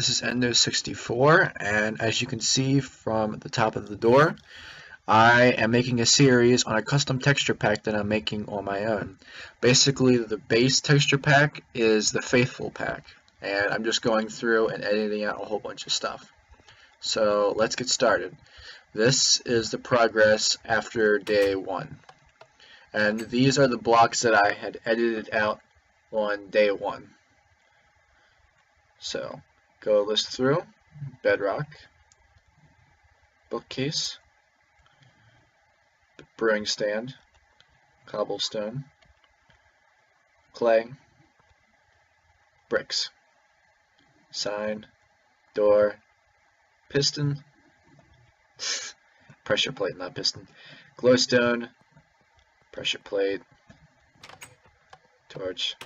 This is Endo 64, and as you can see from the top of the door, I am making a series on a custom texture pack that I'm making on my own. Basically, the base texture pack is the Faithful pack, and I'm just going through and editing out a whole bunch of stuff. So let's get started. This is the progress after day 1, and these are the blocks that I had edited out on day 1. So go list through: Bedrock, bookcase, brewing stand, cobblestone, clay, bricks, sign, door, piston, pressure plate, not piston, glowstone, pressure plate, torch,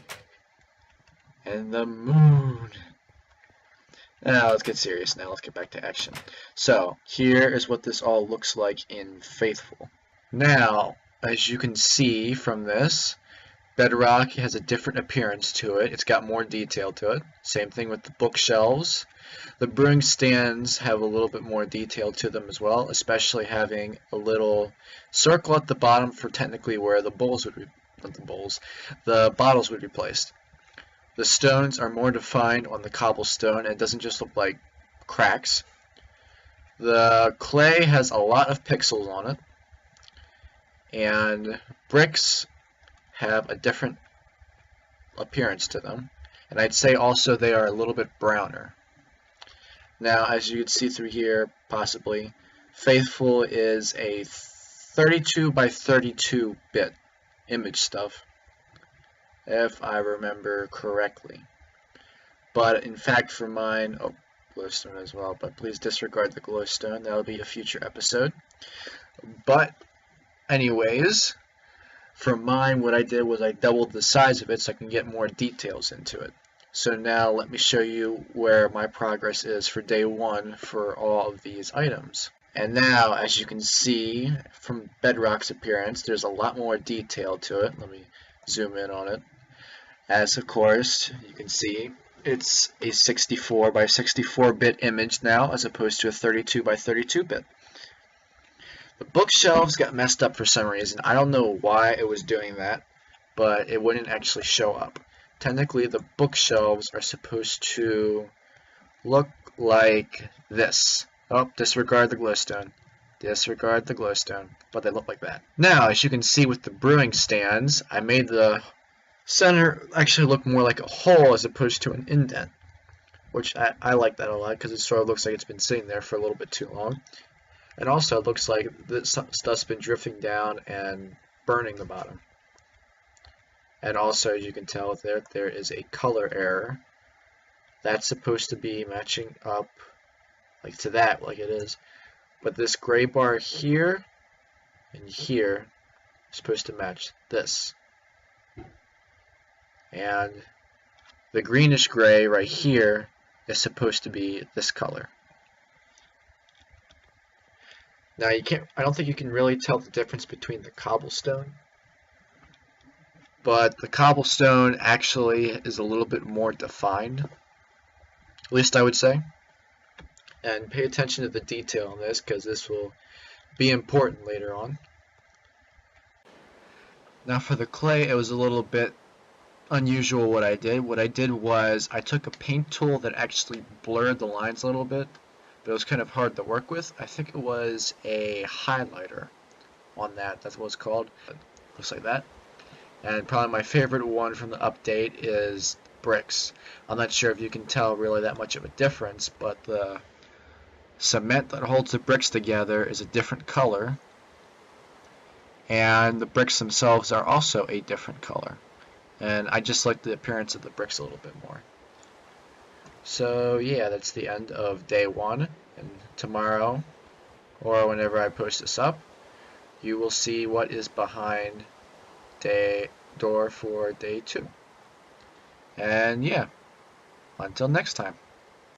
and the moon. Now let's get serious. Now let's get back to action. So here is what this all looks like in Faithful. Now, as you can see from this, Bedrock has a different appearance to it. It's got more detail to it. Same thing with the bookshelves. The brewing stands have a little bit more detail to them as well, especially having a little circle at the bottom for technically where the bowls would be, not the bowls, the bottles would be placed. The stones are more defined on the cobblestone, and it doesn't just look like cracks. The clay has a lot of pixels on it, and bricks have a different appearance to them, and I'd say also they are a little bit browner. Now, as you can see through here, possibly, Faithful is a 32 by 32 bit image stuff, if I remember correctly. But in fact, for mine, oh, glowstone as well, but please disregard the glowstone. That'll be a future episode. But anyways, for mine, what I did was I doubled the size of it so I can get more details into it. So now let me show you where my progress is for day 1 for all of these items. And now, as you can see from Bedrock's appearance, there's a lot more detail to it. Let me zoom in on it. As of course, you can see, it's a 64 by 64 bit image now, as opposed to a 32 by 32 bit. The bookshelves got messed up for some reason. I don't know why it was doing that, but it wouldn't actually show up. Technically, the bookshelves are supposed to look like this. Oh, disregard the glowstone. Disregard the glowstone, but they look like that. Now, as you can see with the brewing stands, I made the center actually look more like a hole as opposed to an indent, which I like that a lot because it sort of looks like it's been sitting there for a little bit too long. And also it looks like this stuff's been drifting down and burning the bottom. And also, as you can tell, there is a color error. That's supposed to be matching up like to that, like it is. But this gray bar here and here is supposed to match this. And the greenish gray right here is supposed to be this color. Now I don't think you can really tell the difference between the cobblestone, but the cobblestone actually is a little bit more defined, at least I would say. And pay attention to the detail on this because this will be important later on. Now for the clay, it was a little bit unusual what I did. What I did was I took a paint tool that actually blurred the lines a little bit, but it was kind of hard to work with. I think it was a highlighter on that. That's what it's called. It looks like that. And probably my favorite one from the update is bricks. I'm not sure if you can tell really that much of a difference, but the cement that holds the bricks together is a different color, and the bricks themselves are also a different color. And I just like the appearance of the bricks a little bit more. So yeah, that's the end of day 1, and tomorrow, or whenever I post this up, you will see what is behind door for day 2. And yeah, until next time.